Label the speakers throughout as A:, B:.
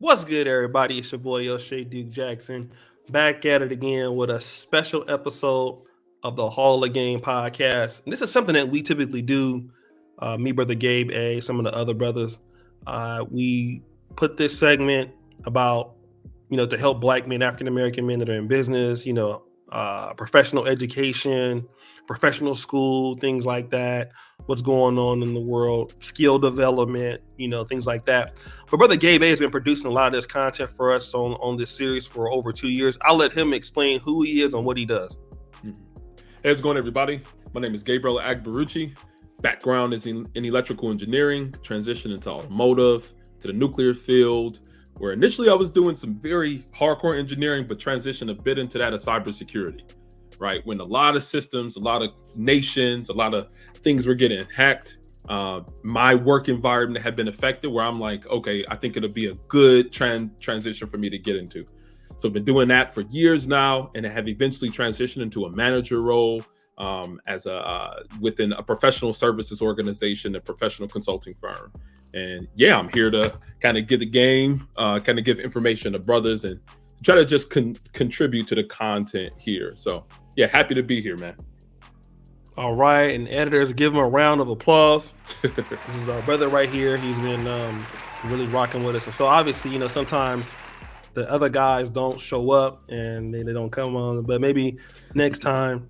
A: What's good, everybody? It's your boy O'Shea Duke Jackson, back at it again with a special episode of the Hall of Game podcast. And this is something that we typically do. Me, brother Gabe, some of the other brothers. We put this segment about, to help Black men, African American men that are in business, professional education, professional school, things like that. What's going on in the world, skill development, things like that. But Brother Gabe has been producing a lot of this content for us on this series for over 2 years. I'll let him explain who he is and what he does.
B: Hey, how's it going, everybody? My name is Gabriel Agbarucci. Background is in electrical engineering, transition into automotive, to the nuclear field, where initially I was doing some very hardcore engineering, but transitioned a bit into that of cybersecurity. Right, when a lot of systems, a lot of nations, a lot of things were getting hacked, my work environment had been affected where I'm like, okay, I think it'll be a good transition for me to get into. So I've been doing that for years now, and I have eventually transitioned into a manager role as within a professional services organization, a professional consulting firm. And yeah, I'm here to kind of give the game, kind of give information to brothers and try to just contribute to the content here. So yeah, happy to be here, man.
A: All right, and editors, give him a round of applause. This is our brother right here. He's been really rocking with us. And so obviously, sometimes the other guys don't show up and they don't come on, but maybe next time.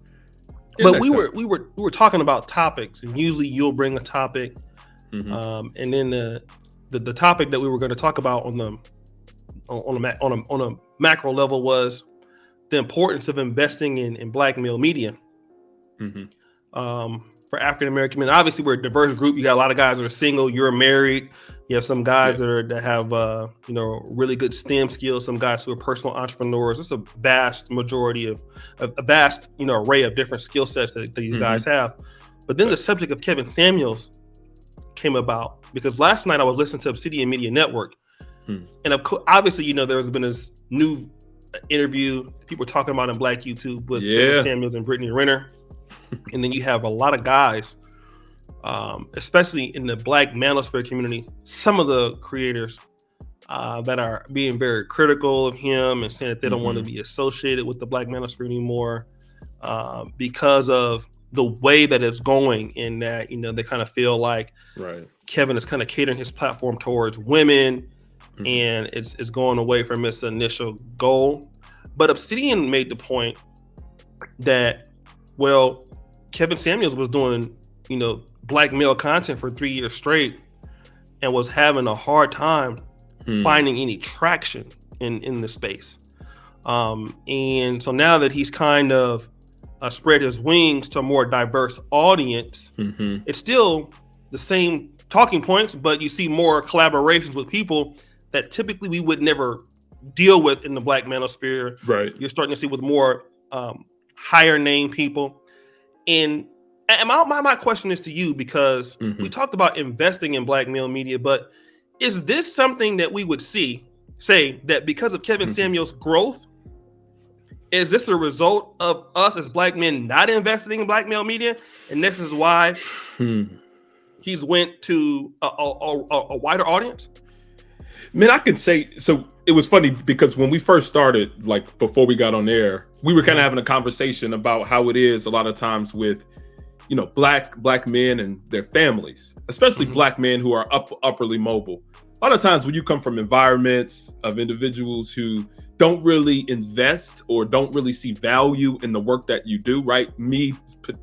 B: Yeah,
A: but we were talking about topics, and usually you'll bring a topic, and then the topic that we were going to talk about on a macro level was the importance of investing in Black male media. For African American men. Obviously, we're a diverse group. You got a lot of guys that are single. You're married. You have some guys that have really good STEM skills. Some guys who are personal entrepreneurs. It's a vast majority of a vast array of different skill sets that these guys have. But then the subject of Kevin Samuels came about because last night I was listening to Obsidian Media Network, and obviously there's been this new interview people talking about in Black YouTube with Kevin Samuels and Brittany Renner. And then you have a lot of guys, especially in the Black Manosphere community, some of the creators that are being very critical of him and saying that they don't want to be associated with the Black Manosphere anymore because of the way that it's going, in that they kind of feel like Kevin is kind of catering his platform towards women, and it's going away from its initial goal. But Obsidian made the point that, well, Kevin Samuels was doing, Black male content for 3 years straight and was having a hard time finding any traction in the space. And so now that he's kind of spread his wings to a more diverse audience, it's still the same talking points, but you see more collaborations with people that typically we would never deal with in the Black manosphere.
B: Right.
A: You're starting to see with more higher name people. And my question is to you, because we talked about investing in Black male media, but is this something that we would say that because of Kevin Samuels' growth, is this a result of us as Black men not investing in Black male media, and this is why he's went to a wider audience?
B: Man, I can say, so it was funny because when we first started, like before we got on air, we were kind of having a conversation about how it is a lot of times with, black men and their families, especially Black men who are upperly mobile. A lot of times when you come from environments of individuals who don't really invest or don't really see value in the work that you do, right? Me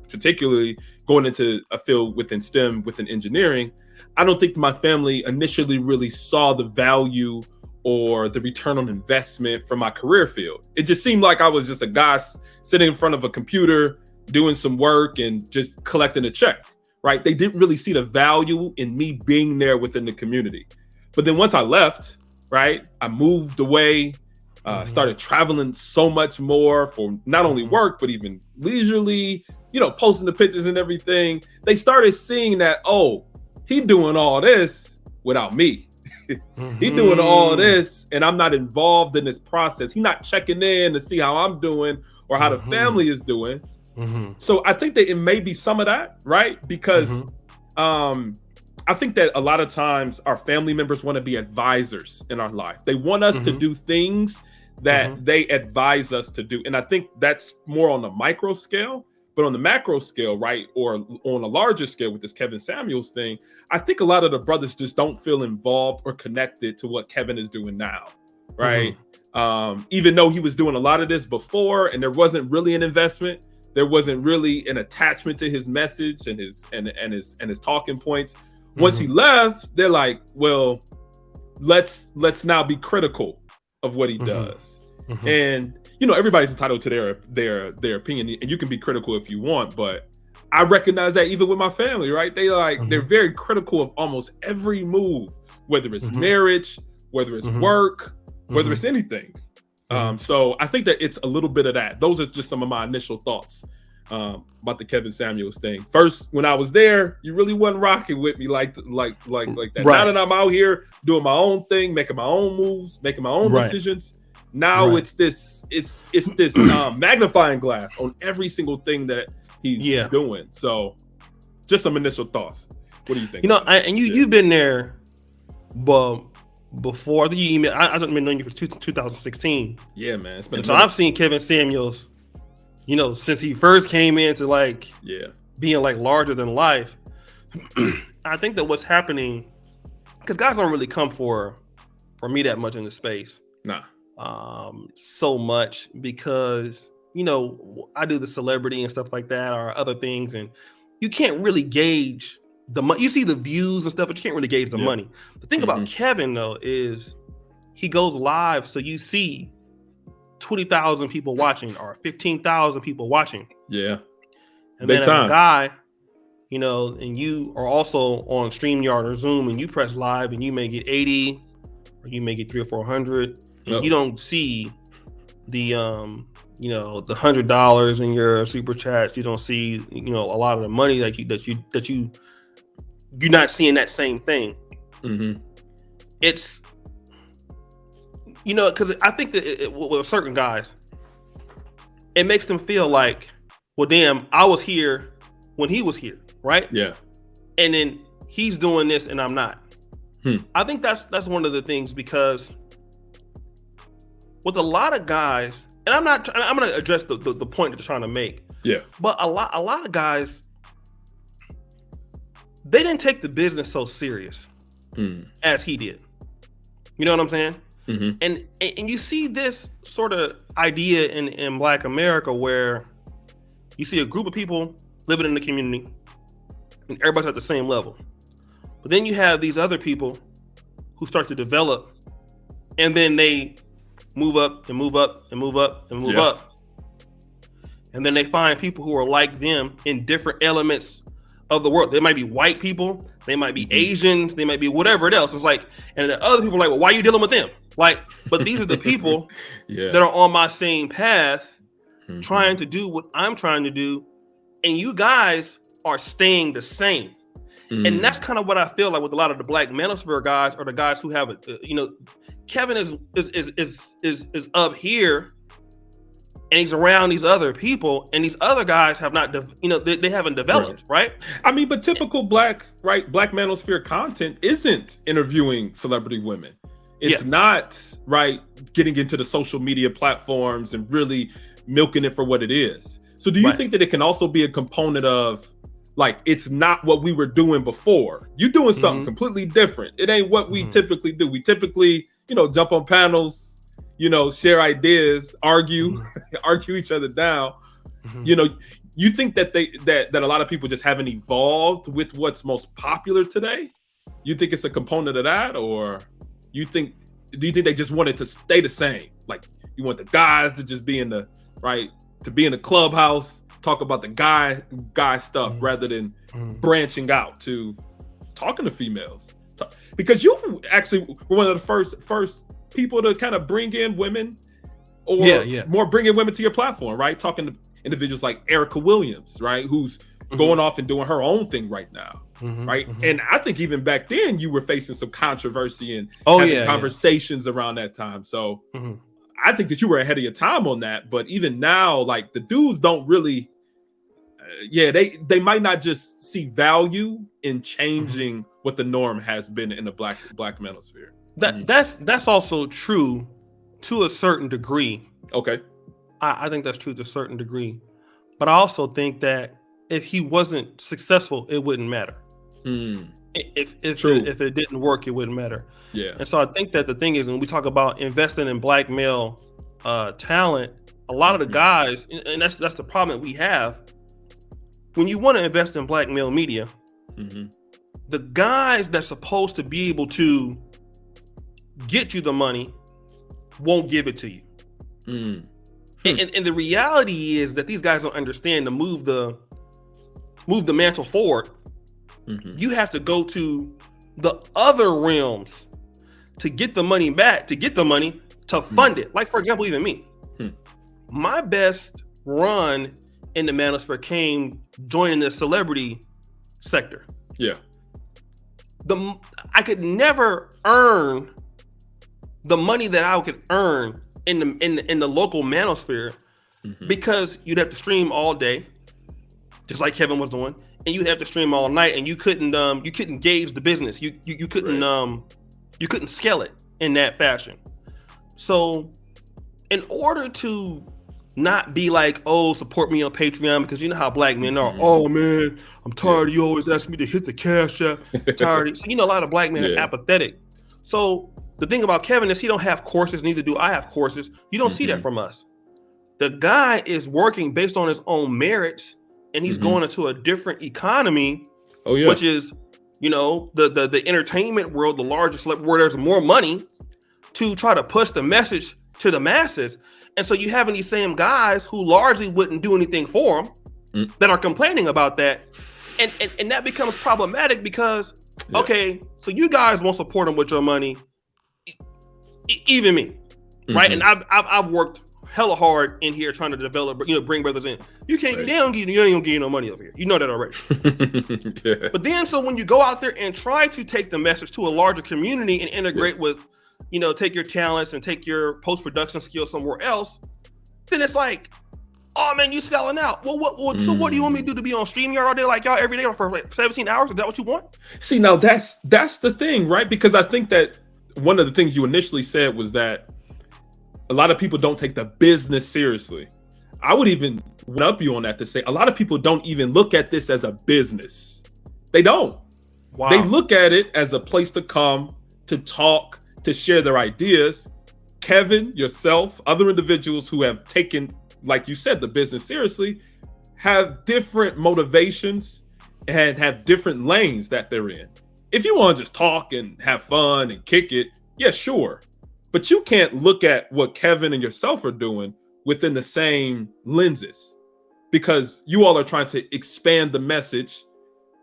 B: particularly going into a field within STEM, within engineering, I don't think my family initially really saw the value or the return on investment from my career field. It just seemed like I was just a guy sitting in front of a computer, doing some work and just collecting a check, right? They didn't really see the value in me being there within the community. But then once I left, right, I moved away, started traveling so much more for not only work, but even leisurely, posting the pictures and everything. They started seeing that, oh, he doing all this without me. He doing all this and I'm not involved in this process. He not checking in to see how I'm doing or how the family is doing. So I think that it may be some of that, right? Because I think that a lot of times our family members want to be advisors in our life. They want us to do things that they advise us to do. And I think that's more on the micro scale, but on the macro scale, right? Or on a larger scale with this Kevin Samuels thing, I think a lot of the brothers just don't feel involved or connected to what Kevin is doing now, right? Even though he was doing a lot of this before and there wasn't really an investment, there wasn't really an attachment to his message and his talking points. Once he left, they're like, well, let's now be critical of what he does. And you know, everybody's entitled to their opinion, and you can be critical if you want, but I recognize that even with my family, right? They're very critical of almost every move, whether it's marriage, whether it's work, whether it's anything. So I think that it's a little bit of that. Those are just some of my initial thoughts about the Kevin Samuels thing. First, when I was there, you really wasn't rocking with me like that. Right. Now that I'm out here doing my own thing, making my own moves, making my own decisions, now it's this magnifying glass on every single thing that he's doing. So just some initial thoughts. What do you think?
A: You know, you've been there, but before you email, I don't know you for 2016.
B: Yeah, man. It's been
A: so I've seen Kevin Samuels, you know, since he first came into being like larger than life. I think that what's happening, because guys don't really come for me that much in the space.
B: Nah.
A: So much because, you know, I do the celebrity and stuff like that or other things, and you can't really gauge the money. You see the views and stuff, but you can't really gauge the money. The thing about Kevin though is he goes live, so you see 20,000 people watching or 15,000 people watching.
B: Yeah.
A: And then as a guy, you know, and you are also on StreamYard or Zoom and you press live and you may get 80 or you may get 300 or 400 and you don't see the you know, the $100 in your super chats. You don't see, you know, a lot of the money that you're not seeing that same thing. It's, you know, because I think that with certain guys, it makes them feel like, well, damn, I was here when he was here, right?
B: Yeah.
A: And then he's doing this and I'm not. I think that's one of the things, because with a lot of guys, and I'm going to address the point that you're trying to make.
B: Yeah.
A: But a lot of guys, they didn't take the business so serious as he did. You know what I'm saying? And you see this sort of idea in Black America where you see a group of people living in the community and everybody's at the same level. But then you have these other people who start to develop, and then they move up and move up and move up and move up. And then they find people who are like them in different elements of the world. They might be white people, they might be Asians, they might be whatever it else. It's like, and the other people are like, well, why are you dealing with them? Like, but these are the people that are on my same path, trying to do what I'm trying to do, and you guys are staying the same. And that's kind of what I feel like with a lot of the Black Manosphere guys, or the guys who have it. You know, Kevin is up here, and he's around these other people, and these other guys have not, they haven't developed, right?
B: I mean, but typical Black Manosphere content isn't interviewing celebrity women. It's not, right, getting into the social media platforms and really milking it for what it is. So do you think that it can also be a component of, like, it's not what we were doing before? You're doing something completely different. It ain't what we typically do. We typically, you know, jump on panels, you know, share ideas, argue each other down. You know, you think that that a lot of people just haven't evolved with what's most popular today? You think it's a component of that, or do you think they just want it to stay the same? Like, you want the guys to just be in the clubhouse, talk about the guy stuff rather than branching out to talking to females? Because you actually were one of the first people to kind of bring in women, or more bring in women to your platform, right? Talking to individuals like Erica Williams, right? Who's going off and doing her own thing right now, right? And I think even back then you were facing some controversy and having conversations around that time. So I think that you were ahead of your time on that. But even now, like, the dudes don't really, yeah, they might not just see value in changing what the norm has been in the black manosphere.
A: That's also true to a certain degree.
B: Okay.
A: I think that's true to a certain degree, but I also think that if he wasn't successful, it wouldn't matter. If it didn't work, it wouldn't matter.
B: Yeah.
A: And so I think that the thing is, when we talk about investing in black male talent, a lot of the guys, and that's the problem that we have. When you want to invest in black male media, the guys that's supposed to be able to get you the money won't give it to you. And the reality is that these guys don't understand to move the mantle forward. You have to go to the other realms to get the money back, to fund it. Like, for example, even me. My best run in the manosphere came joining the celebrity sector.
B: Yeah.
A: I could never earn the money that I could earn in the local manosphere because you'd have to stream all day, just like Kevin was doing, and you'd have to stream all night, and you couldn't gauge the business. You couldn't scale it in that fashion. So in order to not be like, oh, support me on Patreon, because you know how black men are. Oh man, I'm tired of you always asking me to hit the cash app. Tired. So a lot of black men are apathetic. So the thing about Kevin is he don't have courses, neither do I have courses. You don't see that from us. The guy is working based on his own merits, and he's going into a different economy, which is, the entertainment world, the largest, where there's more money to try to push the message to the masses. And so you having these same guys who largely wouldn't do anything for them that are complaining about that. And that becomes problematic because, okay, so you guys won't support them with your money, even me, right? And I've worked hella hard in here trying to develop, bring brothers in. You can't, you ain't gonna get no money over here. You know that already. But then, so when you go out there and try to take the message to a larger community and integrate with, take your talents and take your post-production skills somewhere else, then it's like, oh man, you selling out. Well, so what do you want me to do, to be on StreamYard all day like y'all every day for like 17 hours? Is that what you want?
B: See, now that's the thing, right? Because I think that one of the things you initially said was that a lot of people don't take the business seriously. I would even up you on that to say a lot of people don't even look at this as a business. They don't. Wow. They look at it as a place to come, to talk, to share their ideas. Kevin, yourself, other individuals who have taken, like you said, the business seriously, have different motivations and have different lanes that they're in. If you want to just talk and have fun and kick it, yeah, sure. But you can't look at what Kevin and yourself are doing within the same lenses, because you all are trying to expand the message,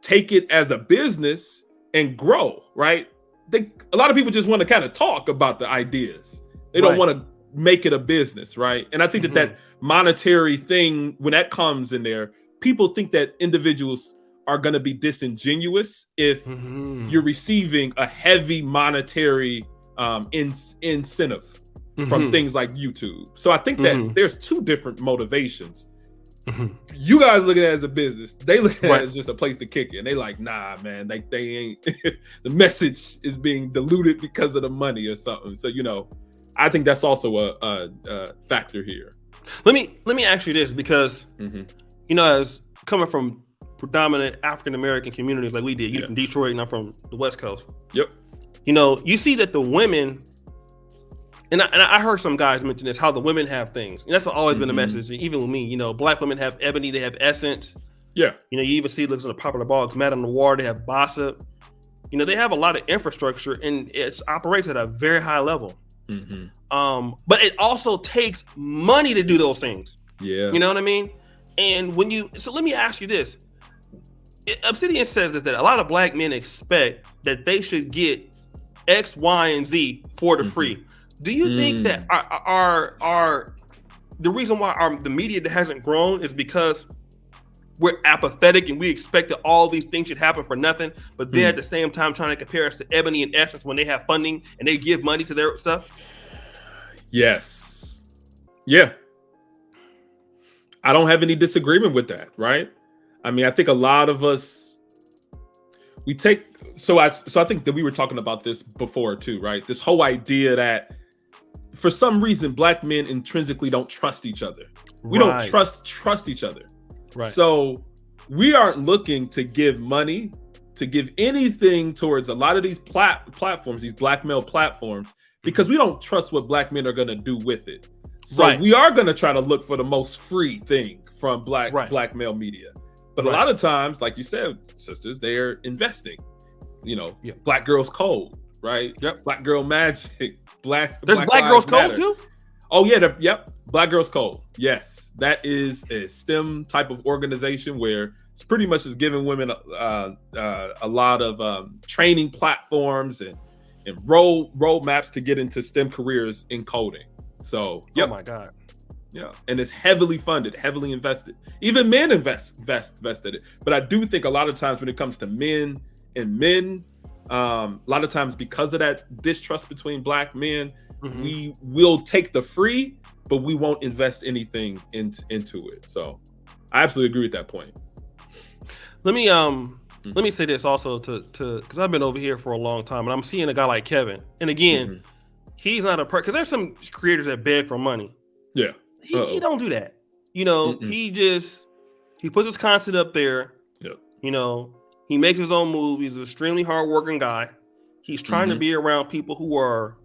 B: take it as a business, and grow, right? A lot of people just want to kind of talk about the ideas. They don't want to make it a business, right? And I think that monetary thing, when that comes in there, people think that individuals are going to be disingenuous if you're receiving a heavy monetary incentive from things like YouTube. So I think that there's two different motivations. You guys look at it as a business. They look at it as just a place to kick it. And they like, nah, man, they ain't. The message is being diluted because of the money or something. So, I think that's also a factor here.
A: Let me ask you this, because, as coming from predominant African-American communities like we did, you're from Detroit and I'm from the West Coast.
B: Yep.
A: You see that the women, and I heard some guys mention this, how the women have things. And that's always been a message. Even with me, black women have ebony, they have essence.
B: Yeah.
A: You even see looks in the popular blogs, Madame Noir, they have gossip. They have a lot of infrastructure, and it operates at a very high level. But it also takes money to do those things.
B: Yeah.
A: You know what I mean? And so let me ask you this. Obsidian says that a lot of black men expect that they should get X, Y, and Z for the free. Do you think that our the reason why the media hasn't grown is because we're apathetic and we expect that all these things should happen for nothing, but they're at the same time trying to compare us to Ebony and Essence when they have funding and they give money to their stuff?
B: Yes. Yeah. I don't have any disagreement with that, right? I mean, I think a lot of us we take so I think that we were talking about this before too, right? This whole idea that for some reason black men intrinsically don't trust each other. We don't trust each other.
A: Right.
B: So we aren't looking to give money, to give anything towards a lot of these platforms, these black male platforms, because we don't trust what black men are going to do with it. So we are going to try to look for the most free thing from black male media. But a lot of times, like you said, sisters, they're investing. You know, Black Girls Code, right?
A: Yep.
B: Black Girl Magic.
A: There's Black Girls Code too?
B: Oh yeah, Black Girls Code. Yes, that is a STEM type of organization where it's pretty much is giving women a lot of training platforms and roadmaps to get into STEM careers in coding. So,
A: oh my God.
B: Yeah, and it's heavily funded, heavily invested. Even men invested it. But I do think a lot of times when it comes to men, a lot of times because of that distrust between black men, we will take the free, but we won't invest anything into it. So I absolutely agree with that point.
A: Let me say this also to because I've been over here for a long time and I'm seeing a guy like Kevin. And again, he's not because there's some creators that beg for money.
B: Yeah.
A: He don't do that. You know, he puts his content up there.
B: Yep.
A: You know, he makes his own movies. He's an extremely hardworking guy. He's trying to be around people who are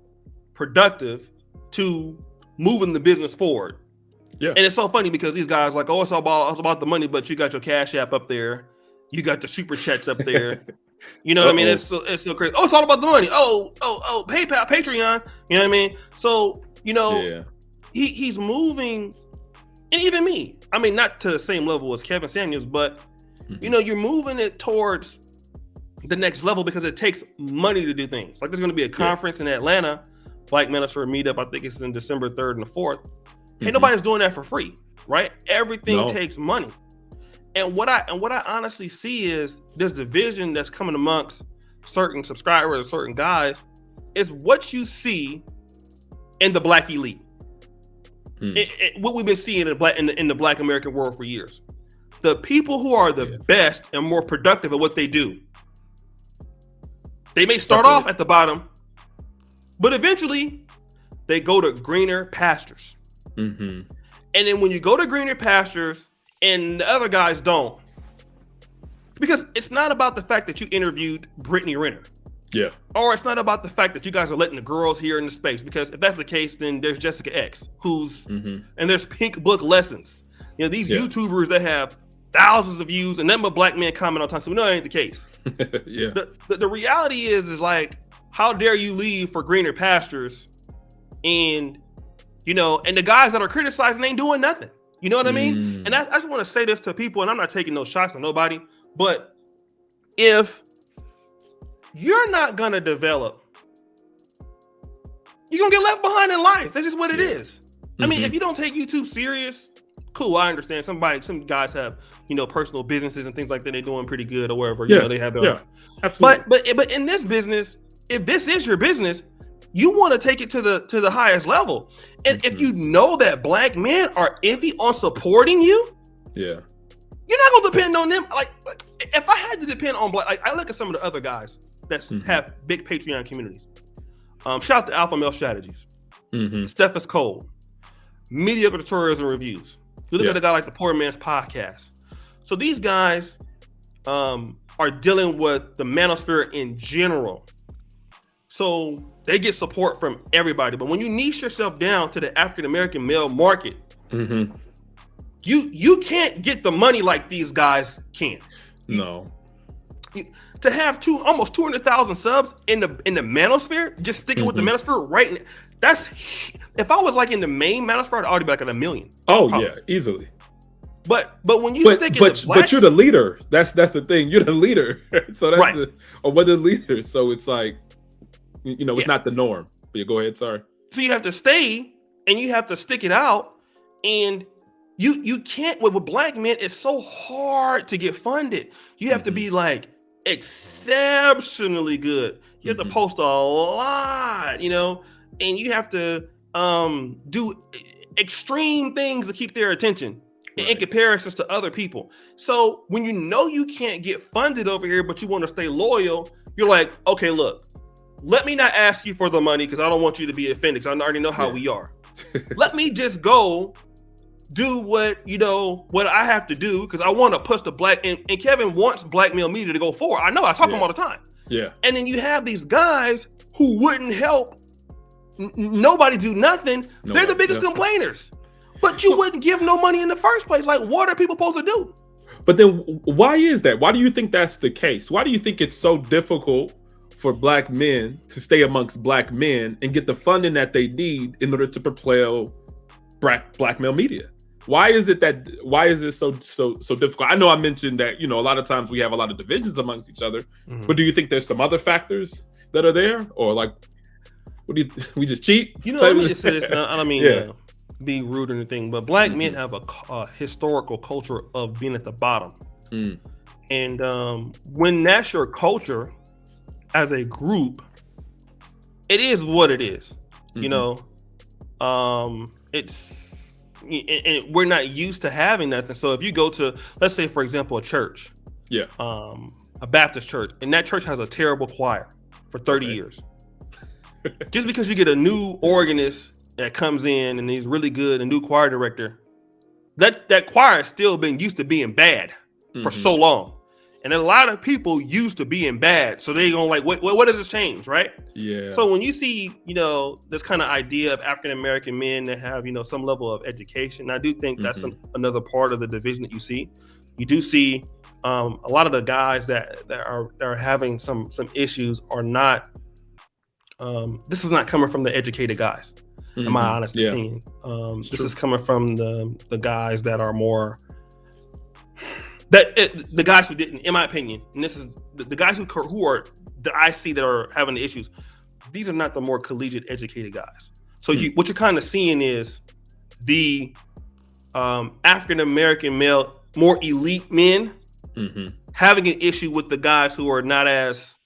A: productive to moving the business forward.
B: Yeah.
A: And it's so funny because these guys like, it's about the money, but you got your Cash App up there. You got the super chats up there. You know what I mean? It's so crazy. Oh, it's all about the money. Oh, PayPal, Patreon. You know what I mean? So, you know, he's moving, and even me. I mean, not to the same level as Kevin Samuels, but you know, you're moving it towards the next level because it takes money to do things. Like there's going to be a conference in Atlanta, Black Manosphere meetup. I think it's in December 3rd and the 4th. Ain't nobody's doing that for free, right? Everything takes money. And what I honestly see is this division that's coming amongst certain subscribers or certain guys is what you see in the black elite. What we've been seeing in the black American world for years. The people who are the best and more productive at what they do. They may start off at the bottom, but eventually they go to greener pastures. And then when you go to greener pastures and the other guys don't, because it's not about the fact that you interviewed Brittany Renner.
B: Yeah.
A: Or it's not about the fact that you guys are letting the girls here in the space, because if that's the case, then there's Jessica X, who's, and there's Pink Book Lessons. You know, these YouTubers that have thousands of views and nothing but black men comment all the time. So we know that ain't the case. The reality is like, how dare you leave for greener pastures? And, you know, and the guys that are criticizing ain't doing nothing. You know what I mean? And I just want to say this to people, and I'm not taking no shots on nobody, but if you're not going to develop, you're going to get left behind in life. That's just what it is. I mean, if you don't take YouTube serious, cool, I understand. Some guys have, you know, personal businesses and things like that. They're doing pretty good or whatever. You know, they have their
B: absolutely.
A: But in this business, if this is your business, you want to take it to the highest level. And if you know that black men are iffy on supporting you, you're not gonna depend on them. Like if I had to depend on black, I look at some of the other guys that have big Patreon communities. Shout out to Alpha Male Strategies, Stephens Cole, Mediocre Tutorials and Reviews. You look at a guy like the Poor Man's Podcast. So these guys are dealing with the manosphere in general. So they get support from everybody. But when you niche yourself down to the African-American male market, you can't get the money like these guys can. To have almost 200,000 subs in the manosphere, just sticking with the manosphere right now, that's, if I was like in the main manosphere, I'd already be like at 1 million.
B: Oh probably. Yeah, easily.
A: But when you stick in the black,
B: but you're the leader. That's the thing. You're the leader. So that's or we're the leaders. So it's like, you know, it's not the norm. But you go ahead. Sorry.
A: So you have to stay and you have to stick it out, and you can't. With black men, it's so hard to get funded. You have to be like exceptionally good. You have to post a lot, you know, and you have to do extreme things to keep their attention. in comparisons to other people. So when you know you can't get funded over here, but you want to stay loyal, you're like, okay, look, let me not ask you for the money because I don't want you to be offended because I already know how we are. Let me just go do what I have to do because I want to push the black and Kevin wants black male media to go forward. I know, I talk to him all the time.
B: Yeah.
A: And then you have these guys who wouldn't help nobody do nothing. They're the biggest complainers. But you wouldn't give no money in the first place. Like, what are people supposed to do?
B: But then why is that? Why do you think that's the case? Why do you think it's so difficult for black men to stay amongst black men and get the funding that they need in order to propel black male media? Why is it so difficult? I know I mentioned that, a lot of times we have a lot of divisions amongst each other, but do you think there's some other factors that are there? Or like, we just cheat?
A: Let me just say this. I don't mean be rude or anything, but black men have a historical culture of being at the bottom. And when that's your culture as a group, it is what it is. And we're not used to having nothing. So if you go to, let's say, for example, a church, a Baptist church, and that church has a terrible choir for 30 years. Just because you get a new organist that comes in and he's really good, a new choir director, that choir has still been used to being bad for so long. And a lot of people used to being bad. So they're going like, what does this change, right? Yeah. So when you see, this kind of idea of African-American men that have, some level of education, I do think that's another part of the division that you see. You do see a lot of the guys that are having some issues are not, this is not coming from the educated guys, in my honest opinion. This is coming from the guys that are more, the guys who didn't, in my opinion, and this is the guys who are that I see that are having the issues. These are not the more collegiate, educated guys. So what you're kind of seeing is the African American male, more elite men having an issue with the guys who are not as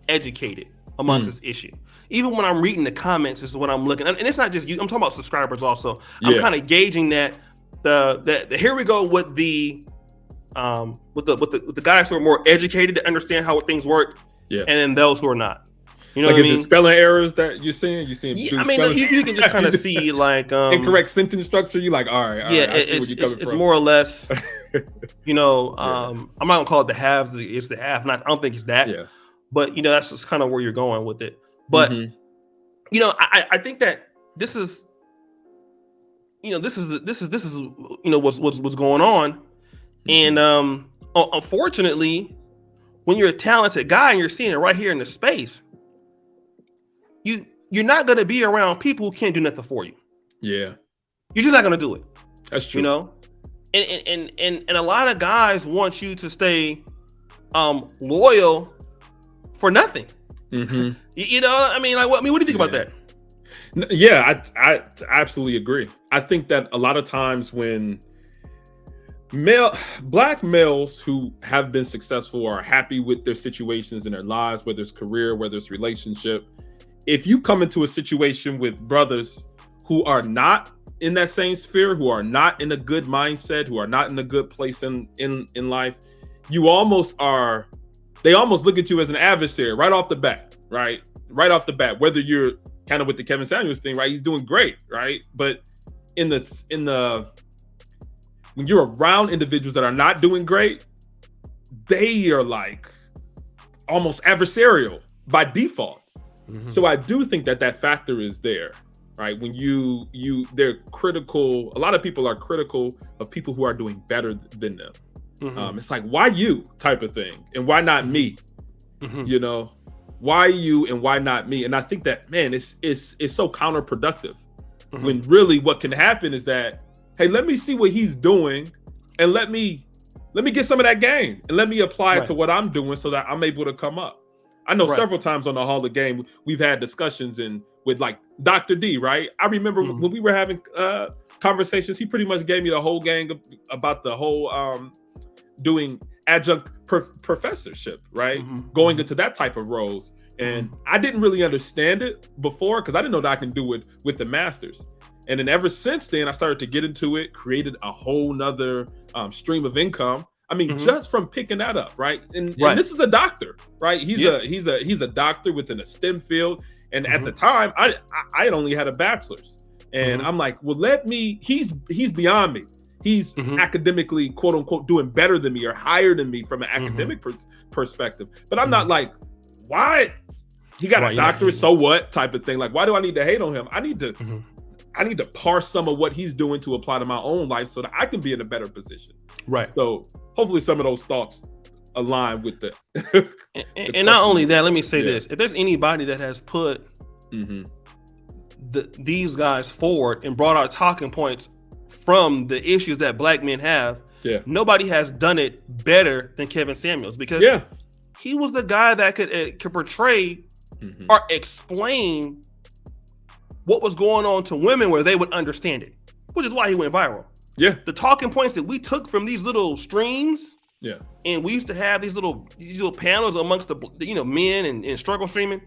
A: educated amongst this issue. Even when I'm reading the comments, this is what I'm looking at, and it's not just you. I'm talking about subscribers also. I'm kind of gauging that the here we go with the guys who are more educated to understand how things work, and then those who are not. You know, like, what I mean?
B: Is it spelling errors that you're seeing?
A: Yeah, I mean, you can just kind of see like
B: incorrect sentence structure. You like, all right, I see where you're coming from.
A: It's more or less, I'm not gonna call it the halves. It's the half. I don't think it's that. Yeah. But that's just kind of where you're going with it. But I think that this is what's going on. And unfortunately, when you're a talented guy and you're seeing it right here in the space, you're not going to be around people who can't do nothing for you. Yeah, you're just not going to do it.
B: That's true.
A: And a lot of guys want you to stay loyal for nothing. I mean, like, what do you think about that?
B: Yeah, I absolutely agree. I think that a lot of times when black males who have been successful are happy with their situations in their lives, whether it's career, whether it's relationship, if you come into a situation with brothers who are not in that same sphere, who are not in a good mindset, who are not in a good place in life, they almost look at you as an adversary right off the bat, right? Right off the bat, whether you're kind of with the Kevin Samuels thing, right? He's doing great, right? But when you're around individuals that are not doing great, they are like almost adversarial by default. So I do think that factor is there, right? When they're critical. A lot of people are critical of people who are doing better than them. It's like, why you type of thing, and why not me? Why you and why not me? And I think that, man, it's so counterproductive. When really what can happen is that, hey, let me see what he's doing, and let me get some of that game, and let me apply it to what I'm doing so that I'm able to come up. I know several times on the Hall of Game, we've had discussions with like Dr. D, right? I remember when we were having conversations, he pretty much gave me the whole gang about the whole doing adjunct professorship, right? Going into that type of roles. And I didn't really understand it before because I didn't know that I can do it with the masters. And then ever since then, I started to get into it, created a whole nother stream of income. I mean, just from picking that up, right? And this is a doctor, right? He's a doctor within a STEM field. And at the time, I had only had a bachelor's. And I'm like, well, he's beyond me. He's academically, quote unquote, doing better than me or higher than me from an academic perspective. But I'm not like, why? He got a doctorate, so what type of thing. Like, why do I need to hate on him? I need to parse some of what he's doing to apply to my own life so that I can be in a better position.
A: Right.
B: So hopefully some of those thoughts align with the
A: and not only that, let me say this. If there's anybody that has put these guys forward and brought out talking points from the issues that black men have, nobody has done it better than Kevin Samuels, because he was the guy that could portray or explain what was going on to women where they would understand it, which is why he went viral. Yeah. The talking points that we took from these little streams, and we used to have these little panels amongst the men and struggle streaming.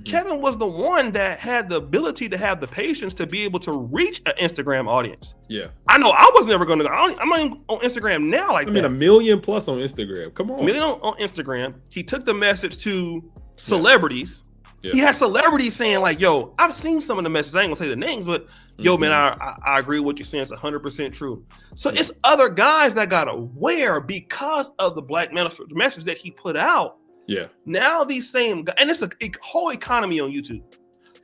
A: Kevin was the one that had the ability to have the patience to be able to reach an Instagram audience. Yeah. I know I was never going to go. I'm not even on Instagram now like that. I mean,
B: 1 million plus on Instagram. Come on.
A: 1 million on Instagram. He took the message to celebrities. Yeah. He had celebrities saying like, yo, I've seen some of the messages. I ain't gonna say the names, but yo, man, I agree with what you're saying. It's 100% true. So it's other guys that got aware because of the Black Manosphere message that he put out. Yeah. Now these same guys, and it's a whole economy on YouTube.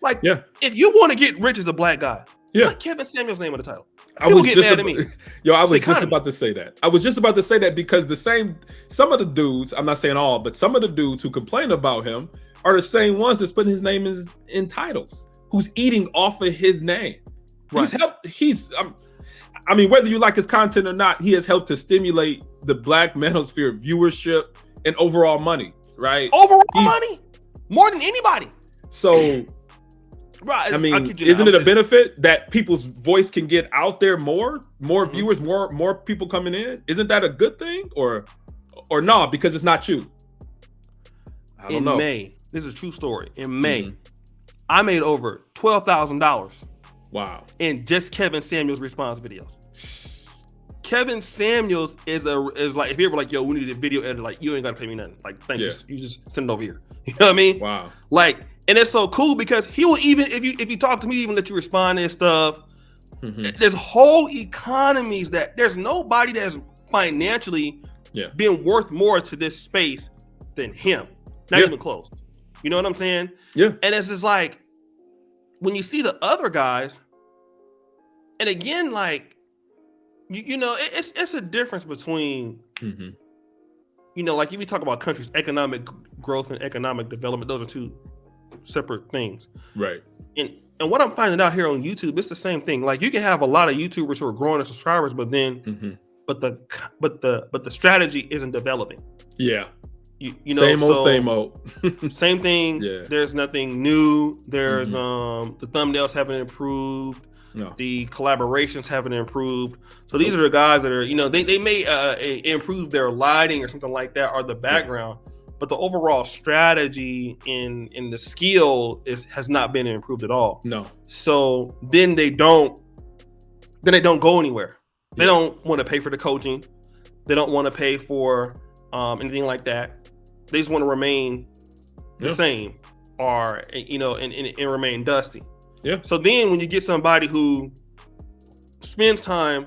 A: Like, if you want to get rich as a black guy, put Kevin Samuels' name on the title.
B: I was just about to say that. I was just about to say that because some of the dudes, I'm not saying all, but some of the dudes who complain about him are the same ones that's putting his name in titles, who's eating off of his name. Right. I mean, whether you like his content or not, he has helped to stimulate the Black Manosphere viewership and overall money, right?
A: Money? More than anybody.
B: So, right. I mean, isn't it a benefit that people's voice can get out there more viewers, more people coming in? Isn't that a good thing? Or no, because it's not you? I don't know.
A: In May, this is a true story. In May, I made over $12,000. Wow! In just Kevin Samuels' response videos. Kevin Samuels is like, if you're ever like, yo, we need a video editor, like, you ain't gotta pay me nothing. Like, thank you. You just send it over here. You know what I mean? Wow. Like, and it's so cool because he will even if you talk to me, even let you respond and stuff. There's whole economies that there's nobody that's financially been worth more to this space than him. Not even close. You know what I'm saying? Yeah. And it's just like when you see the other guys, and again, like you know, it's a difference between you know, like if you talk about countries' economic growth and economic development, those are two separate things. Right. And what I'm finding out here on YouTube, it's the same thing. Like you can have a lot of YouTubers who are growing their subscribers, but then but the strategy isn't developing. Yeah. You know, same old. Same things. Yeah. There's nothing new. There's the thumbnails haven't improved. No. The collaborations haven't improved. So these are the guys that are, you know, they may improve their lighting or something like that or the background, but the overall strategy in the skill has not been improved at all. No. So then they don't go anywhere. They don't want to pay for the coaching. They don't want to pay for anything like that. They just want to remain the same, or you know, and remain dusty. Yeah. So then, when you get somebody who spends time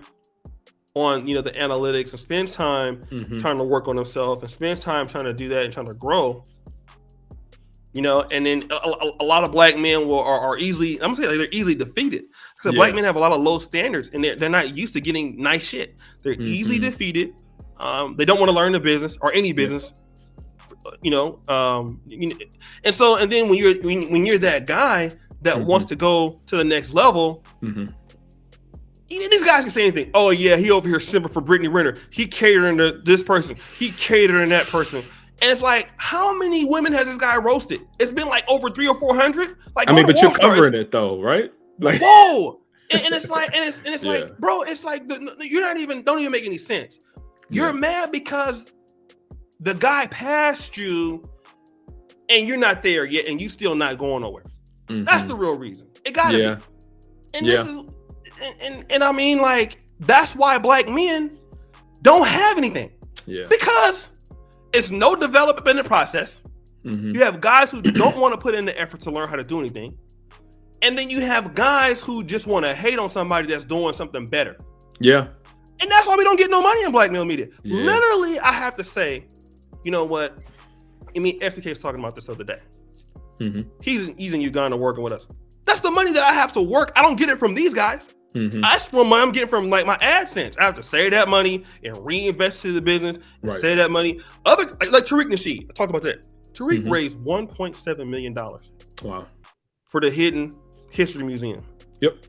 A: on, you know, the analytics and spends time trying to work on themselves and spends time trying to do that and trying to grow, you know, and then a lot of black men are easily, I'm gonna say, like, they're easily defeated because black men have a lot of low standards and they're not used to getting nice shit. They're easily defeated. They don't want to learn the business or any business, you know. And then when you're that guy that wants to go to the next level, these guys can say anything. Oh yeah, he over here simping for Brittany Renner. He catering to this person. He catering that person. And it's like, how many women has this guy roasted? It's been like over 300 or 400. Like,
B: I mean, but you're covering it though, right? Like,
A: whoa! and it's like, and it's like, bro, it's like you're not even don't even make any sense. You're mad because the guy passed you, and you're not there yet, and you still not going nowhere. That's the real reason. It gotta be. And and I mean, like, that's why black men don't have anything.
B: Yeah.
A: Because it's no development in the process. You have guys who don't want to put in the effort to learn how to do anything. And then you have guys who just want to hate on somebody that's doing something better.
B: Yeah.
A: And that's why we don't get no money in black male media.
B: Yeah.
A: Literally, I have to say, you know what? I mean, SBK was talking about this the other day. He's in Uganda working with us. That's the money that I have to work. I don't get it from these guys. That's from money I'm getting from like my AdSense. I have to save that money and reinvest to the business and save that money. Other like Tariq Nasheed, I talked about that. Tariq raised $1.7 million.
B: Wow.
A: For the Hidden History Museum.
B: Yep.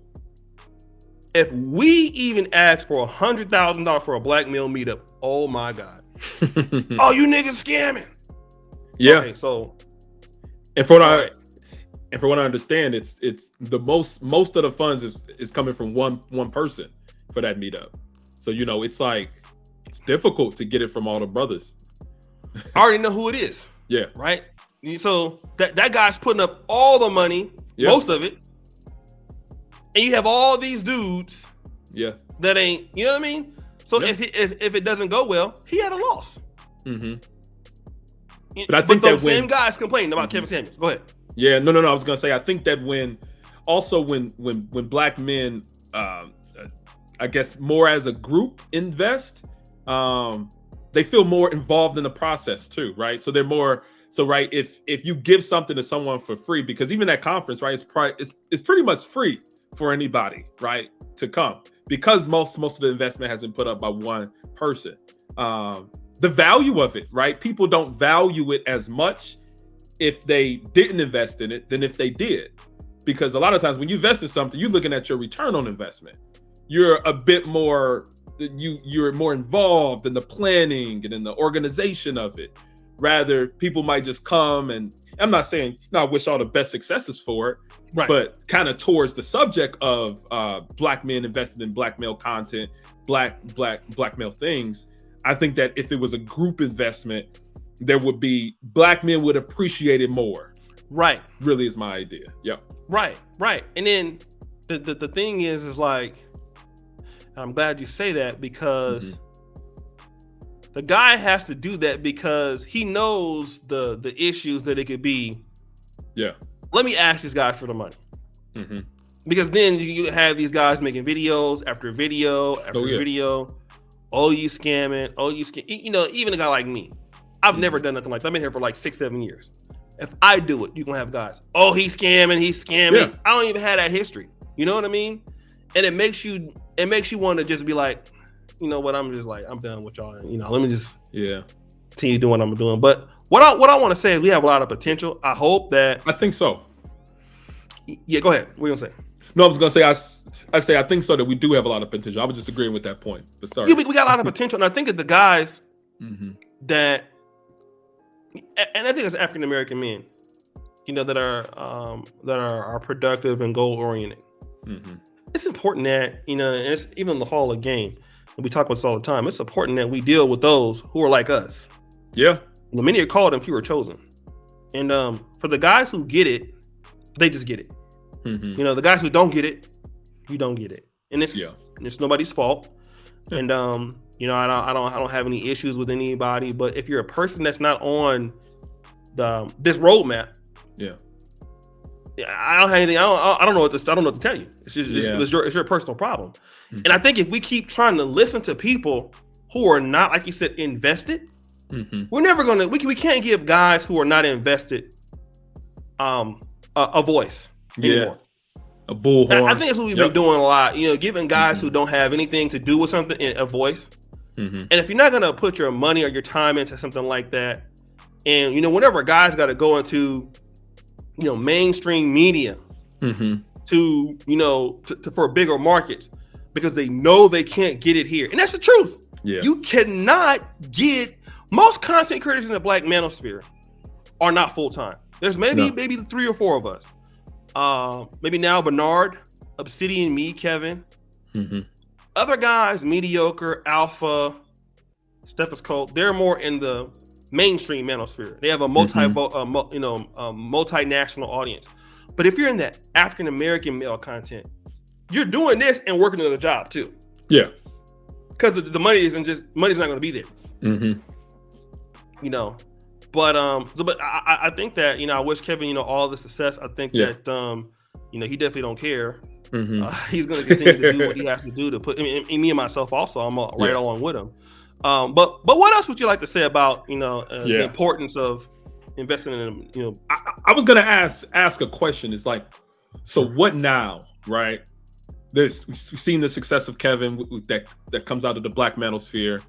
A: If we even ask for $100,000 for a black male meetup, oh my God. Oh, you niggas scamming.
B: Yeah.
A: Okay, so
B: and for what I understand, it's the most of the funds is coming from one person for that meetup. So you know, it's like it's difficult to get it from all the brothers.
A: I already know who it is.
B: Yeah.
A: Right? So that guy's putting up all the money, most of it. And you have all these dudes that ain't, you know what I mean? So if it doesn't go well, he had a loss.
B: But I think
A: those same guys complaining about Kevin Samuels. Go ahead.
B: Yeah, no. I was gonna say I think that when black men, I guess more as a group invest, they feel more involved in the process too, right? So they're more. So right, if you give something to someone for free, because even at conference, right, it's pretty much free for anybody, right, to come, because most of the investment has been put up by one person. The value of it, right? People don't value it as much if they didn't invest in it than if they did, because a lot of times when you invest in something, you're looking at your return on investment. You're a bit more, you're more involved in the planning and in the organization of it. Rather, people might just come, and I'm not saying I wish all the best successes for it, but kind of towards the subject of black men invested in black male content, black male things. I think that if it was a group investment, there would be black men would appreciate it more. Right. Really is my idea. Yep.
A: Right. And then the thing is like, I'm glad you say that, because the guy has to do that because he knows the issues that it could be. Yeah. Let me ask these guys for the money. Because then you have these guys making videos after video after video. Oh, you scamming. Oh, you scam. You know, even a guy like me, I've never done nothing like that. I've been here for like 6-7 years. If I do it, you can have guys. Oh, he's scamming. Yeah. I don't even have that history. You know what I mean? And it makes you want to just be like, you know what? I'm done with y'all. You know, let me just continue doing what I'm doing. But what I want to say is we have a lot of potential. I hope that.
B: I think so.
A: Yeah, go ahead. What are you gonna say?
B: No, I was gonna say I think so that we do have a lot of potential. I was just agreeing with that point. But sorry.
A: Yeah, we got a lot of potential, and I think that the guys that, and I think it's African American men, you know, that are productive and goal oriented. It's important that, you know, and it's even in the Hall of Game, and we talk about this all the time. It's important that we deal with those who are like us. Yeah. The many are called and few are chosen. And for the guys who get it, they just get it. You know, the guys who don't get it, you don't get it. And it's nobody's fault. And you know, I don't have any issues with anybody, but if you're a person that's not on this roadmap, I don't have anything. I don't know what to tell you. It's just it's your personal problem. And I think if we keep trying to listen to people who are not, like you said, invested, we're never gonna. We can't give guys who are not invested a voice anymore.
B: A bullhorn.
A: I think that's what we've been doing a lot. You know, giving guys who don't have anything to do with something a voice. And if you're not gonna put your money or your time into something like that, and you know, whenever a guy's got to go into, you know, mainstream media to, you know, to for bigger markets, because they know they can't get it here, and that's the truth. You cannot get, most content creators in the Black Manosphere are not full time. There's maybe 3 or 4 of us. Maybe now Bernard, Obsidian, me, Kevin. Other guys, Mediocre, Alpha, Stethoscope, they're more in the mainstream manosphere. They have a multinational audience. But if you're in that African American male content, you're doing this and working another job too.
B: Yeah.
A: Because the money's not going to be there.
B: Mm-hmm.
A: You know, but I think that, you know, I wish Kevin, you know, all the success. I think that, you know, he definitely don't care.
B: Mm-hmm.
A: He's going to continue to do what he has to do to put me and myself also. I'm right along with him. But what else would you like to say about, you know, the importance of investing in, you know?
B: I was going to ask a question. It's like, so what now, right? We've seen the success of Kevin that comes out of the Black Manosphere.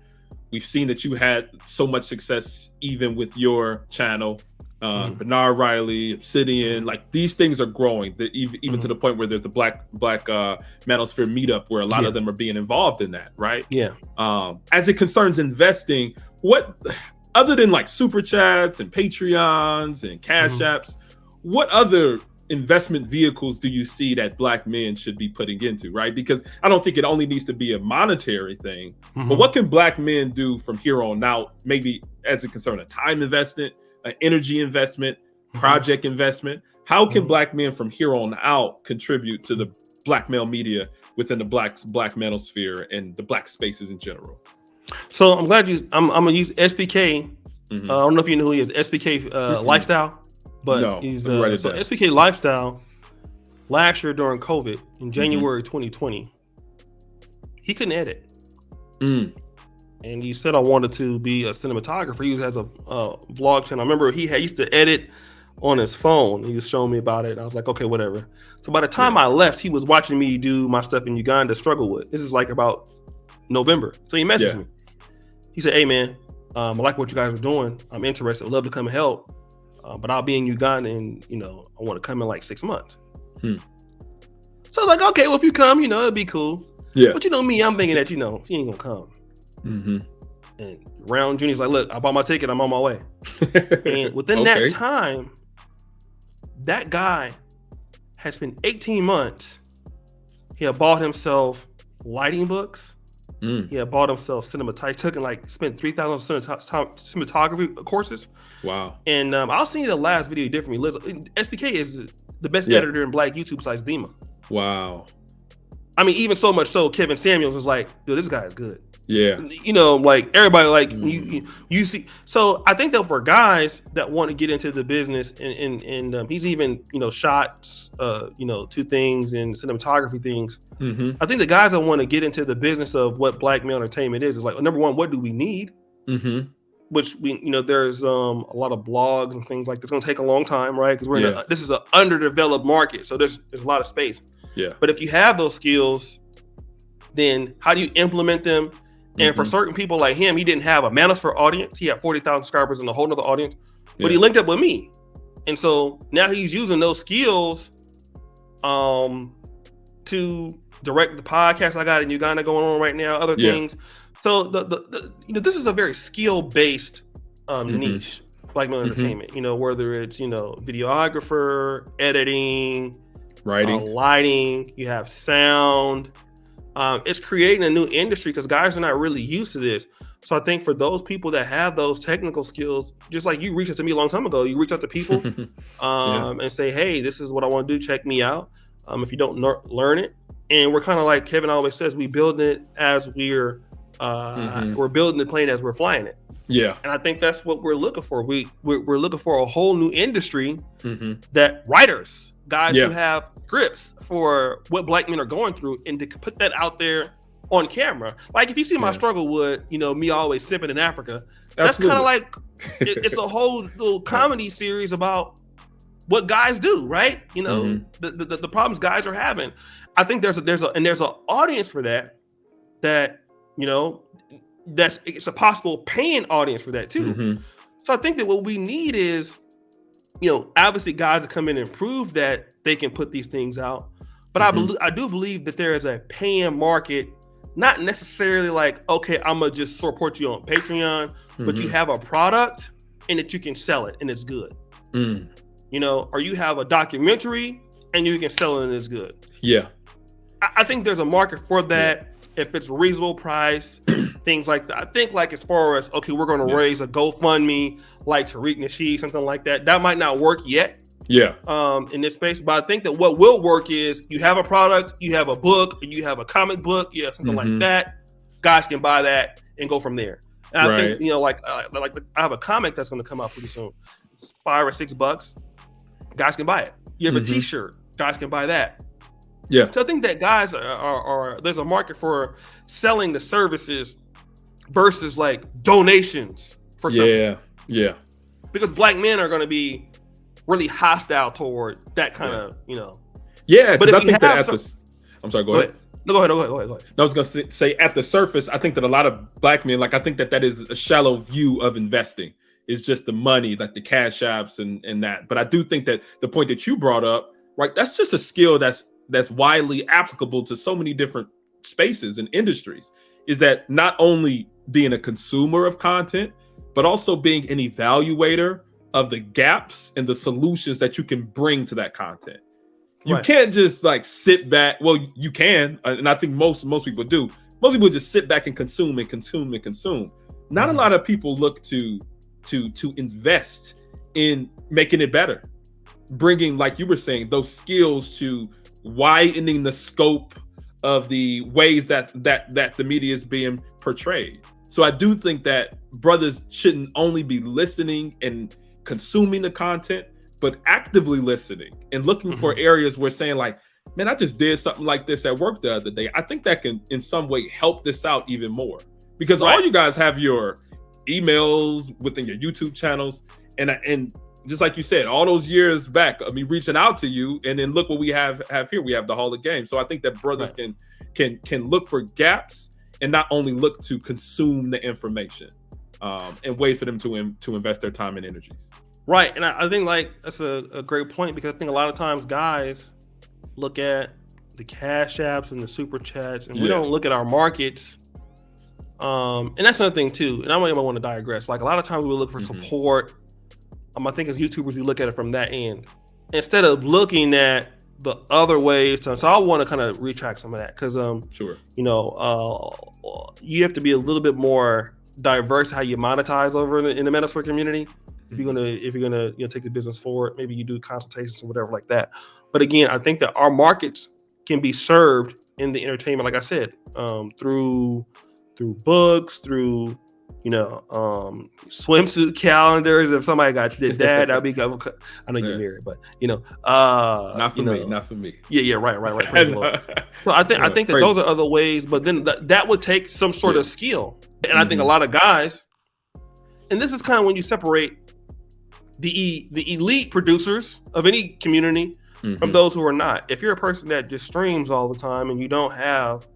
B: We've seen that you had so much success even with your channel, Bernard Riley, Obsidian. Like, these things are growing, even to the point where there's a Black Manosphere meetup where a lot of them are being involved in that, right?
A: Yeah.
B: As it concerns investing, what other than like super chats and Patreons and Cash Apps, what other investment vehicles do you see that Black men should be putting into, right? Because I don't think it only needs to be a monetary thing, but what can Black men do from here on out, maybe as it concerns a time investment, an energy investment, project investment? How can Black men from here on out contribute to the Black male media within the Black Manosphere and the Black spaces in general?
A: So I'm glad I'm gonna use SPK. I don't know if you know who he is, SPK Lifestyle. But he's so SPK Lifestyle last year during COVID in January 2020, he couldn't edit. And he said I wanted to be a cinematographer. He has a vlog channel. I remember he used to edit on his phone. He was showing me about it. I was like, okay, whatever. So by the time I left, he was watching me do my stuff in Uganda, struggle with. This is like about November. So he messaged me. He said, hey man, I like what you guys are doing. I'm interested. I'd love to come and help. But I'll be in Uganda and, you know, I want to come in like 6 months. So I was like, okay, well, if you come, you know, it'd be cool. Yeah. But you know me, I'm thinking that, you know, he ain't gonna come. And Round Junior's like, look, I bought my ticket. I'm on my way. And within that time, that guy had spent 18 months. He had bought himself lighting books. He had bought himself cinematography. Spent $3,000 cinematography courses. Wow. And I'll send you the last video differently. SPK is the best editor in Black YouTube besides Dima. Wow. I mean, even so much so, Kevin Samuels was like, dude, this guy is good. Yeah. You know, like everybody, like you see. So I think that for guys that want to get into the business, and he's even, you know, shot, you know, 2 things in cinematography things. I think the guys that want to get into the business of what Black male entertainment is like, number one, what do we need? Which we, you know, there's a lot of blogs and things like this. It's gonna take a long time, right? Because we're this is an underdeveloped market, so there's a lot of space. Yeah. But if you have those skills, then how do you implement them? And for certain people like him, he didn't have a Manosphere audience. He had 40,000 subscribers and a whole nother audience, but he linked up with me. And so now he's using those skills to direct the podcast I got in Uganda going on right now, other things. So the you know, this is a very skill-based niche, Black male entertainment, you know, whether it's, you know, videographer, editing, writing, lighting, you have sound. It's creating a new industry because guys are not really used to this. So I think for those people that have those technical skills, just like you reached out to me a long time ago, you reach out to people and say, hey, this is what I want to do. Check me out. If you don't learn it. And we're kind of like Kevin always says, we build it as we're building the plane as we're flying it. Yeah. And I think that's what we're looking for. We're looking for a whole new industry that writers, guys who have scripts for what Black men are going through, and to put that out there on camera. Like if you see my struggle with, you know, me always sipping in Africa, that's kind of like it's a whole little comedy series about what guys do, right? You know, the problems guys are having. I think there's an audience for that, you know, it's a possible paying audience for that too. So I think that what we need is, you know, obviously guys that come in and prove that they can put these things out. But I do believe that there is a paying market, not necessarily like, okay, I'm going to just support you on Patreon, but you have a product and that you can sell it and it's good. You know, or you have a documentary and you can sell it and it's good. Yeah. I think there's a market for that if it's reasonable price, things like that. I think like as far as, okay, we're going to raise a GoFundMe like Tariq Nasheed, something like that. That might not work yet.
B: Yeah.
A: In this space. But I think that what will work is you have a product, you have a book, and you have a comic book, you have something like that. Guys can buy that and go from there. And I think, like I have a comic that's going to come out pretty soon. It's $5 or $6. Guys can buy it. You have a T-shirt. Guys can buy that.
B: Yeah.
A: So I think that guys are there's a market for selling the services versus like donations for something.
B: Yeah.
A: Because black men are going to be really hostile toward that kind of,
B: Yeah, but I think that at the... I'm sorry, go ahead.
A: No, go ahead.
B: No, I was going to say at the surface, I think that a lot of black men, like I think that is a shallow view of investing. It's just the money, like the cash apps and that. But I do think that the point that you brought up, right, that's just a skill that's widely applicable to so many different spaces and industries, is that not only being a consumer of content, but also being an evaluator of the gaps and the solutions that you can bring to that content. You can't just like sit back. Well, you can, and I think most people do. Most people just sit back and consume. Not a lot of people look to invest in making it better, bringing, like you were saying, those skills to widening the scope of the ways that the media is being portrayed. So I do think that brothers shouldn't only be listening and consuming the content, but actively listening and looking for areas where saying like, man, I just did something like this at work the other day. I think that can in some way help this out even more, because all you guys have your emails within your YouTube channels. And just like you said, all those years back of me reaching out to you, and then look what we have here. We have the Hall of Game. So I think that brothers can look for gaps and not only look to consume the information and wait for them to invest their time and energies.
A: Right. And I think like that's a great point, because I think a lot of times guys look at the cash apps and the super chats, and we don't look at our markets. And that's another thing too. And I might want to digress. Like a lot of times we will look for support. I think as YouTubers, we look at it from that end instead of looking at the other ways. So I want to kind of retract some of that, because you have to be a little bit more diverse how you monetize over in the Manosphere community. If you're gonna take the business forward, maybe you do consultations or whatever like that. But again, I think that our markets can be served in the entertainment, like I said, through books, through swimsuit calendars. If somebody did that, that'd be. I know you're married, but
B: not for me.
A: Yeah, right. So I think that those are other ways, but then that would take some sort of skill, and I think a lot of guys, and this is kind of when you separate the elite producers of any community from those who are not. If you're a person that just streams all the time and you don't have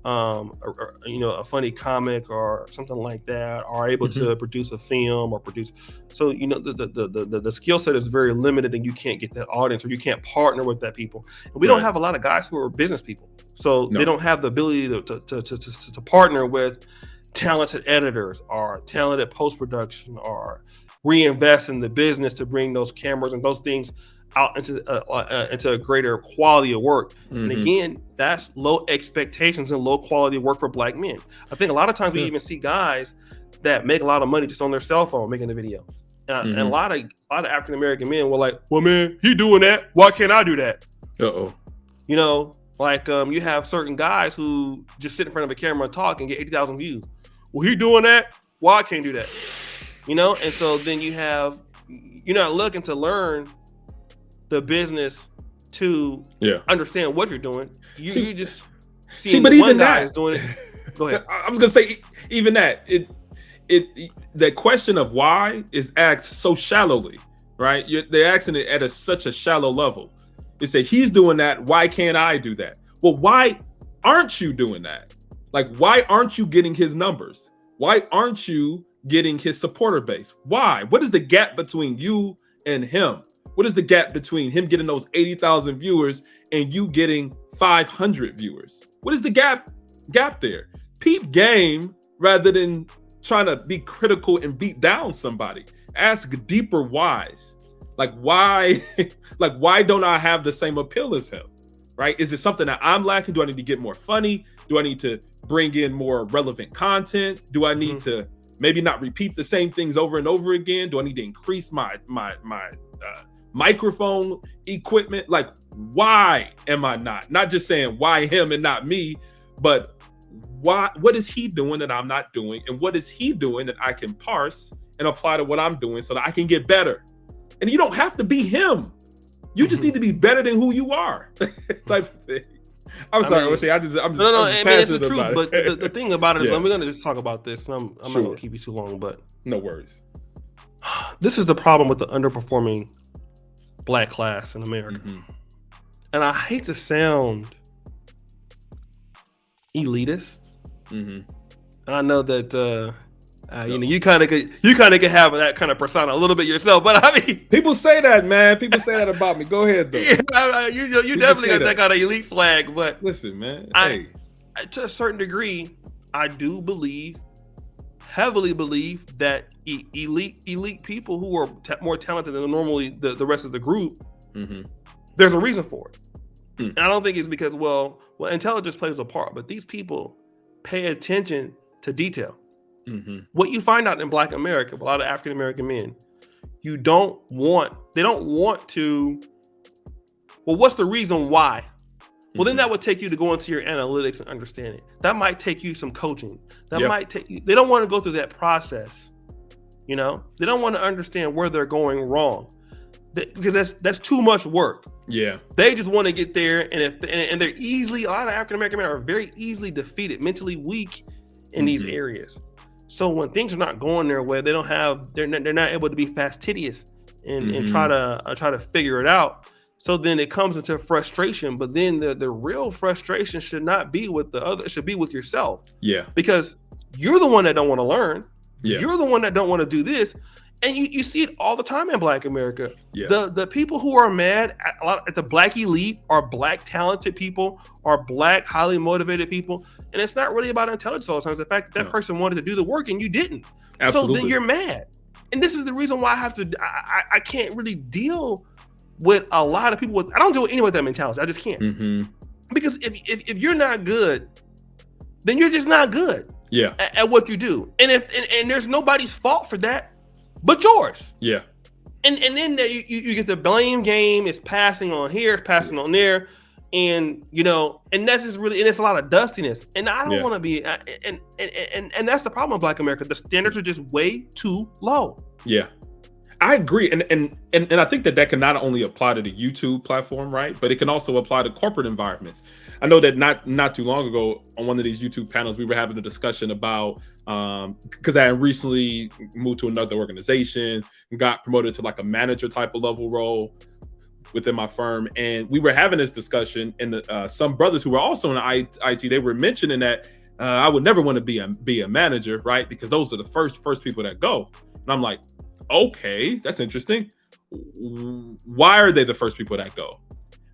A: a funny comic or something like that, or able to produce a film or produce, so the skill set is very limited, and you can't get that audience, or you can't partner with that people. And we don't have a lot of guys who are business people, so they don't have the ability to partner with talented editors or talented post-production, or reinvest in the business to bring those cameras and those things out into a greater quality of work. And again, that's low expectations and low quality work for black men. I think a lot of times we even see guys that make a lot of money just on their cell phone making a video. And a lot of African American men were like, well, man, he doing that, why can't I do that? You have certain guys who just sit in front of a camera and talk and get 80,000 views. Well, he doing that, why I can't do that? And so then you're not looking to learn the business to understand what you're doing. You just see, but even guy is doing it. Go ahead.
B: I was gonna say, even that the question of why is asked so shallowly, right? They're asking it at such a shallow level. They say he's doing that, why can't I do that? Well, why aren't you doing that? Like, why aren't you getting his numbers? Why aren't you getting his supporter base? Why? What is the gap between you and him? What is the gap between him getting those 80,000 viewers and you getting 500 viewers? What is the gap there? Peep game rather than trying to be critical and beat down somebody. Ask deeper whys. Like why don't I have the same appeal as him? Right? Is it something that I'm lacking? Do I need to get more funny? Do I need to bring in more relevant content? Do I need to maybe not repeat the same things over and over again? Do I need to increase my microphone equipment? Like, why am I not just saying why him and not me, but what is he doing that I'm not doing, and what is he doing that I can parse and apply to what I'm doing so that I can get better? And you don't have to be him. You just need to be better than who you are. Type of thing. I'm sorry. I'm just
A: it's the truth. But the thing about it is, we're gonna just talk about this. And I'm not gonna keep you too long, but
B: no worries.
A: This is the problem with the underperforming Black class in America. And I hate to sound elitist, and I know that you kind of can have that kind of persona a little bit yourself, but I mean,
B: people say that, man. People say that about me. Go ahead, though.
A: Yeah, you definitely got that kind of elite swag. But
B: listen, man,
A: to a certain degree, I do heavily believe that elite people who are more talented than normally the rest of the group, there's a reason for it. And I don't think it's because well, intelligence plays a part, but these people pay attention to detail. What you find out in Black America, a lot of African American men, they don't want to. Well, what's the reason why? Well, then that would take you to go into your analytics and understanding. That might take you some coaching. That might take you. They don't want to go through that process. They don't want to understand where they're going wrong, because that's too much work.
B: Yeah,
A: they just want to get there, and they're easily. A lot of African American men are very easily defeated, mentally weak in these areas. So when things are not going their way, they're not able to be fastidious and try to figure it out. So then it comes into frustration. But then the real frustration should not be with the other; it should be with yourself. Yeah, because you're the one that don't want to learn. Yeah, you're the one that don't want to do this. And you see it all the time in Black America. Yeah. The people who are mad at the Black elite are Black talented people, are Black highly motivated people. And it's not really about intelligence all the time. It's the fact that person wanted to do the work and you didn't. Absolutely. So then you're mad. And this is the reason why I can't really deal with a lot of people I don't deal with anyone with that mentality. I just can't. Because if you're not good, then you're just not good at what you do. And there's nobody's fault for that but yours. Yeah. And then you get the blame game. It's passing on here, it's passing on there. And and that's just really, and it's a lot of dustiness. And I don't want to be and that's the problem with Black America. The standards are just way too low. Yeah.
B: I agree. And I think that can not only apply to the YouTube platform, right? But it can also apply to corporate environments. I know that not too long ago on one of these YouTube panels, we were having a discussion about, because I recently moved to another organization and got promoted to like a manager type of level role within my firm. And we were having this discussion, and some brothers who were also in IT, they were mentioning that I would never want to be a manager, right? Because those are the first people that go. And I'm like, okay, that's interesting. Why are they the first people that go?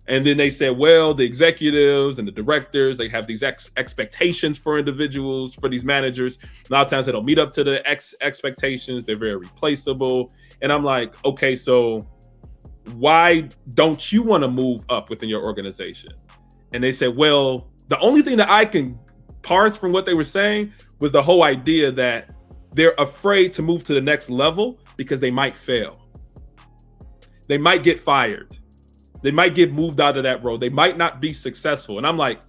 B: And then they said, well, the executives and the directors, they have these expectations for individuals, for these managers. A lot of times they don't meet up to the expectations. They're very replaceable. And I'm like, okay, so why don't you want to move up within your organization? And they said, well, the only thing that I can parse from what they were saying was the whole idea that they're afraid to move to the next level because they might fail. They might get fired. They might get moved out of that role. They might not be successful. And I'm like,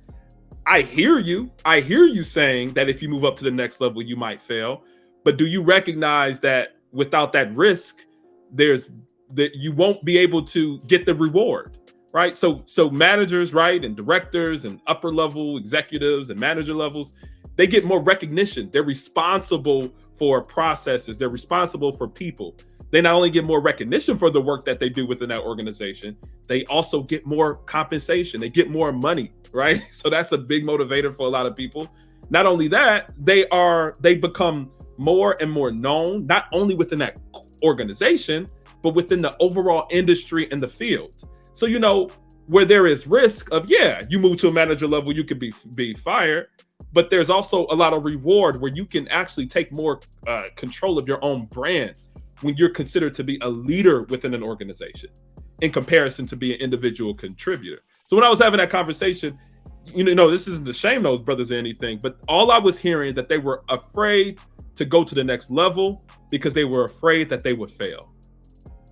B: I hear you. I hear you saying that if you move up to the next level, you might fail. But do you recognize that without that risk, you won't be able to get the reward, right? So managers, right, and directors and upper level executives and manager levels, they get more recognition. They're responsible for processes. They're responsible for people. They not only get more recognition for the work that they do within that organization, they also get more compensation. They get more money, right? So that's a big motivator for a lot of people. Not only that, they become more and more known, not only within that organization, but within the overall industry and the field. So, where there is risk of, you move to a manager level, you could be fired, but there's also a lot of reward where you can actually take more control of your own brand when you're considered to be a leader within an organization in comparison to be an individual contributor. So when I was having that conversation, this isn't to shame those brothers or anything, but all I was hearing that they were afraid to go to the next level because they were afraid that they would fail.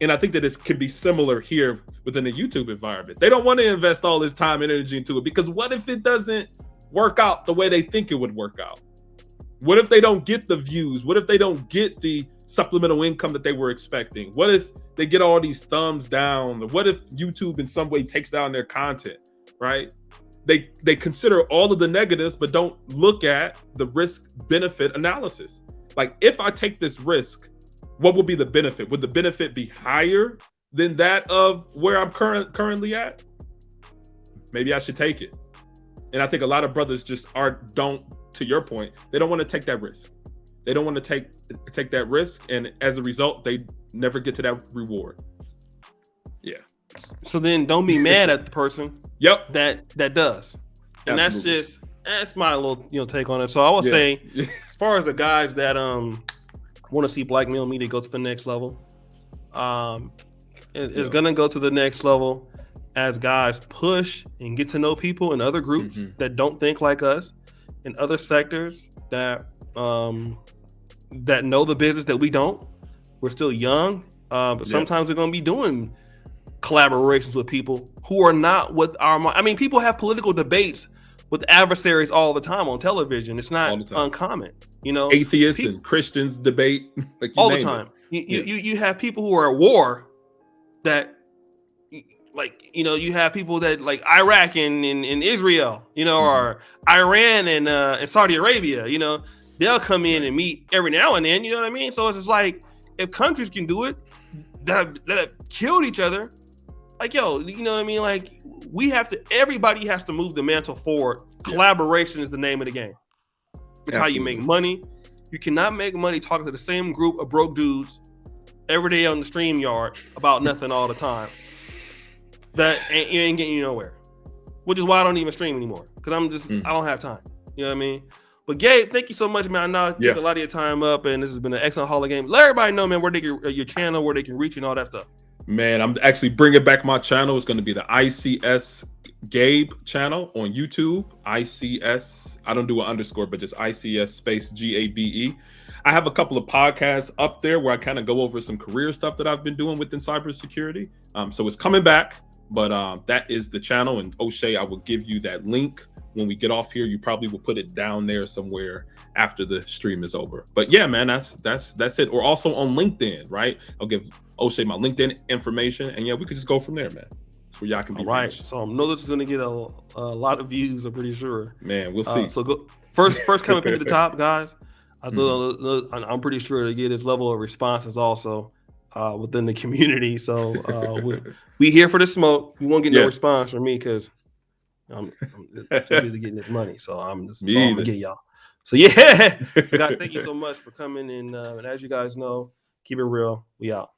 B: And I think that this can be similar here within the YouTube environment. They don't want to invest all this time and energy into it because what if it doesn't work out the way they think it would work out? What if they don't get the views? What if they don't get the supplemental income that they were expecting? What if they get all these thumbs down? What if YouTube in some way takes down their content, right? They consider all of the negatives, but don't look at the risk-benefit analysis. Like, if I take this risk, what will be the benefit? Would the benefit be higher than that of where I'm currently at? Maybe I should take it. And I think a lot of brothers just don't, to your point, they don't want to take that risk. They don't want to take that risk, and as a result, they never get to that reward. Yeah.
A: So then don't be mad at the person that does. And
B: Absolutely.
A: that's my little take on it. So I will say, as far as the guys that want to see black male media go to the next level, it's gonna go to the next level as guys push and get to know people in other groups that don't think like us, in other sectors that know the business that we don't. We're still young, but sometimes we're gonna be doing collaborations with people who are not with our. I mean, people have political debates with adversaries all the time on television. It's not uncommon,
B: Atheists and Christians debate like
A: all the time. You have people who are at war that, like, you have people that like Iraq and Israel, or Iran and Saudi Arabia, they'll come in and meet every now and then, you know what I mean? So it's just like, if countries can do it that have killed each other, like, you know what I mean? Like, everybody has to move the mantle forward. Collaboration is the name of the game. It's how you make money. You cannot make money talking to the same group of broke dudes every day on the StreamYard about nothing all the time. That ain't getting you nowhere. Which is why I don't even stream anymore. Because I don't have time. You know what I mean? But Gabe, thank you so much, man. I know I took a lot of your time up, and this has been an excellent Hall of Game. Let everybody know, man, where they can, your channel, where they can reach you and all that stuff.
B: Man, I'm actually bringing back my channel. It's going to be the ICS Gabe channel on YouTube. ICS, I don't do an underscore, but just ICS space GABE. I have a couple of podcasts up there where I kind of go over some career stuff that I've been doing within cybersecurity. So it's coming back, but that is the channel. And O'Shea, I will give you that link when we get off here. You probably will put it down there somewhere after the stream is over. But yeah, man, that's it. Or also on LinkedIn, right? I'll give O'Shea my LinkedIn information, and we could just go from there, man. That's where y'all can be.
A: All right. So I know this is going to get a lot of views, I'm pretty sure.
B: Man, we'll see.
A: So go first comment to the top, guys. I'm pretty sure to get this level of responses also within the community. So we here for the smoke. We won't get no response from me because I'm too busy getting this money. So I'm gonna get y'all. So so guys, thank you so much for coming in. And as you guys know, keep it real. We out.